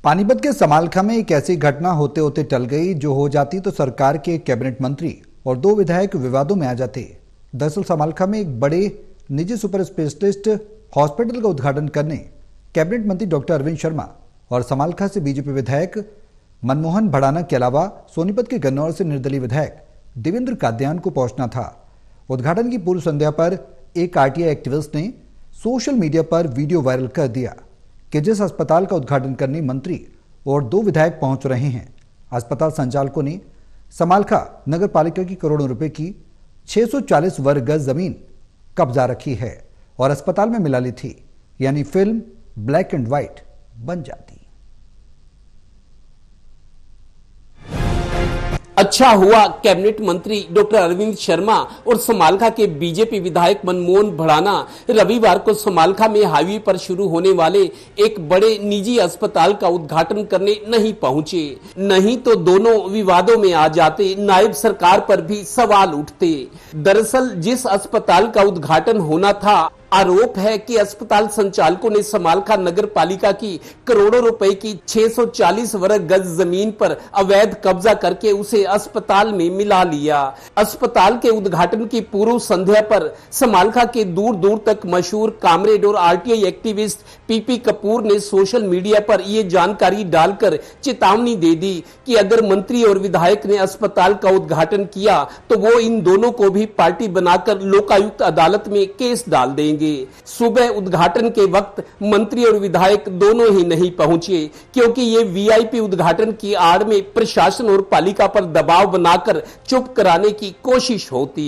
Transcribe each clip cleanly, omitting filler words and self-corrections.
पानीपत के समालखा में एक ऐसी घटना होते होते टल गई जो हो जाती तो सरकार के कैबिनेट मंत्री और 2 विधायक विवादों में आ जाते। दरअसल समालखा में एक बड़े निजी सुपर स्पेशलिस्ट हॉस्पिटल का उद्घाटन करने कैबिनेट मंत्री डॉक्टर अरविंद शर्मा और समालखा से बीजेपी विधायक मनमोहन भड़ाना के अलावा सोनीपत के गन्नौर से निर्दलीय विधायक देवेंद्र कादयान को पहुंचना था। उद्घाटन की पूर्व संध्या पर एक आरटीआई एक्टिविस्ट ने सोशल मीडिया पर वीडियो वायरल कर दिया कि जिस अस्पताल का उद्घाटन करने मंत्री और 2 विधायक पहुंच रहे हैं, अस्पताल संचालकों ने समालखा नगर पालिका की करोड़ों रुपए की 640 वर्ग गज जमीन कब्जा रखी है और अस्पताल में मिला ली थी, यानी फिल्म ब्लैक एंड व्हाइट बन जाती। अच्छा हुआ कैबिनेट मंत्री डॉक्टर अरविंद शर्मा और समालखा के बीजेपी विधायक मनमोहन भड़ाना रविवार को समालखा में हाईवे पर शुरू होने वाले एक बड़े निजी अस्पताल का उद्घाटन करने नहीं पहुंचे, नहीं तो दोनों विवादों में आ जाते, नायब सरकार पर भी सवाल उठते। दरअसल जिस अस्पताल का उद्घाटन होना था, आरोप है कि अस्पताल संचालकों ने समालखा नगर पालिका की करोड़ों रुपए की 640 वर्ग गज जमीन पर अवैध कब्जा करके उसे अस्पताल में मिला लिया। अस्पताल के उद्घाटन की पूर्व संध्या पर समालखा के दूर दूर तक मशहूर कामरेड और आरटीआई एक्टिविस्ट पीपी कपूर ने सोशल मीडिया पर यह जानकारी डालकर चेतावनी दे दी कि अगर मंत्री और विधायक ने अस्पताल का उद्घाटन किया तो वो इन दोनों को भी पार्टी बनाकर लोकायुक्त अदालत में केस डाल देंगे। सुबह उद्घाटन के वक्त मंत्री और विधायक दोनों ही नहीं पहुंचे क्योंकि ये वीआईपी उद्घाटन की आड़ में प्रशासन और पालिका पर दबाव बनाकर चुप कराने की कोशिश होती।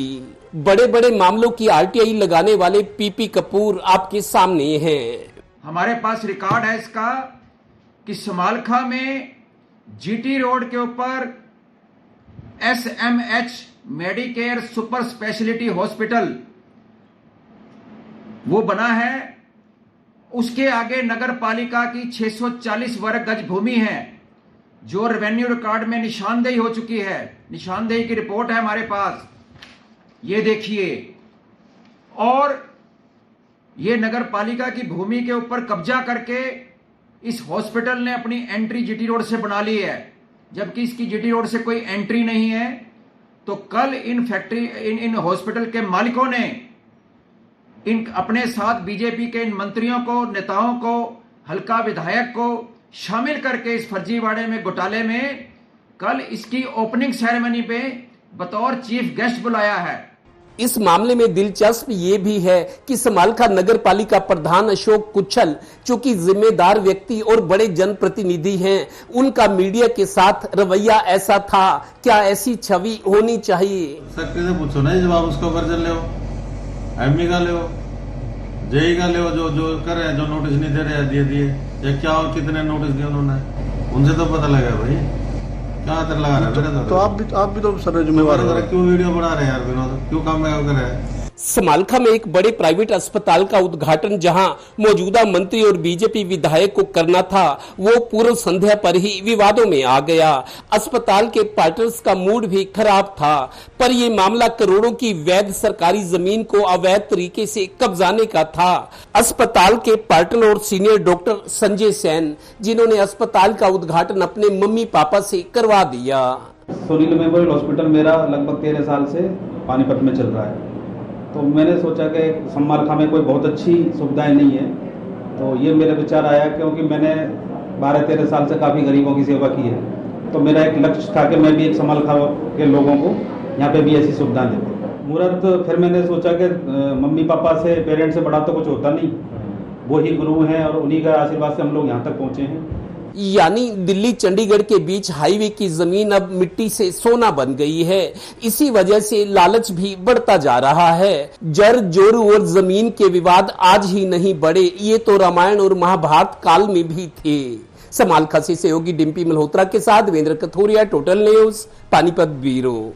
बड़े बड़े मामलों की आरटीआई लगाने वाले पीपी कपूर आपके सामने हैं। हमारे पास रिकॉर्ड है इसका कि समालखा में जीटी रोड के ऊपर SMH Medicare super speciality hospital वो बना है। उसके आगे नगर पालिका की 640 वर्ग गज भूमि है जो रेवेन्यू रिकॉर्ड में निशानदेही हो चुकी है। निशानदेही की रिपोर्ट है हमारे पास, ये देखिए। और ये नगर पालिका की भूमि के ऊपर कब्जा करके इस हॉस्पिटल ने अपनी एंट्री जीटी रोड से बना ली है, जबकि इसकी जीटी रोड से कोई एंट्री नहीं है। तो कल इन हॉस्पिटल के मालिकों ने इन अपने साथ बीजेपी के इन मंत्रियों को, नेताओं को, हल्का विधायक को शामिल करके इस फर्जीवाड़े में, घोटाले में कल इसकी ओपनिंग सेरेमनी पे बतौर चीफ गेस्ट बुलाया है। इस मामले में दिलचस्प ये भी है कि समालखा नगर पालिका प्रधान अशोक कुच्छल, चूंकि जिम्मेदार व्यक्ति और बड़े जनप्रतिनिधि हैं, उनका मीडिया के साथ रवैया ऐसा था। क्या ऐसी छवि होनी चाहिए? सकते से पूछो ना, जवाब उसको कर ले, एमई का ले, जेई का ले, जो कर रहे हैं, जो नोटिस नहीं दे रहे हैं दिए या क्या और कितने नोटिस दिए उन्होंने, उनसे तो पता लगा भाई क्या अंतर लगा रहा है। तो आप भी तो सर जिम्मेवार हो, क्यों वीडियो बना रहे हैं यार विनोद, क्यों काम कर रहे हैं? समालखा में एक बड़े प्राइवेट अस्पताल का उद्घाटन जहां मौजूदा मंत्री और बीजेपी विधायक को करना था, वो पूर्व संध्या पर ही विवादों में आ गया। अस्पताल के पार्टनर्स का मूड भी खराब था, पर यह मामला करोड़ों की वैध सरकारी जमीन को अवैध तरीके से कब्जाने का था। अस्पताल के पार्टनर और सीनियर डॉक्टर संजय सेन, जिन्होंने अस्पताल का उद्घाटन अपने मम्मी पापा से करवा दिया। सोनील मेमोरियल हॉस्पिटल मेरा लगभग 13 साल से पानीपत में चल रहा है, तो मैंने सोचा कि समालखा में कोई बहुत अच्छी सुविधाएं नहीं है, तो ये मेरा विचार आया क्योंकि मैंने 12-13 साल से काफ़ी गरीबों की सेवा की है। तो मेरा एक लक्ष्य था कि मैं भी एक समालखा के लोगों को यहाँ पे भी ऐसी सुविधाएं देता। मुहूर्त फिर मैंने सोचा कि मम्मी पापा से, पेरेंट्स से बड़ा तो कुछ होता नहीं, वो ही गुरु हैं और उन्हीं का आशीर्वाद से हम लोग यहाँ तक पहुँचे हैं। यानी दिल्ली चंडीगढ़ के बीच हाईवे की जमीन अब मिट्टी से सोना बन गई है। इसी वजह से लालच भी बढ़ता जा रहा है। जर जोरू और जमीन के विवाद आज ही नहीं बढ़े, ये तो रामायण और महाभारत काल में भी थे। समालखा से सहयोगी डिम्पी मल्होत्रा के साथ Devendra Kathoria, total news, Panipat bureau.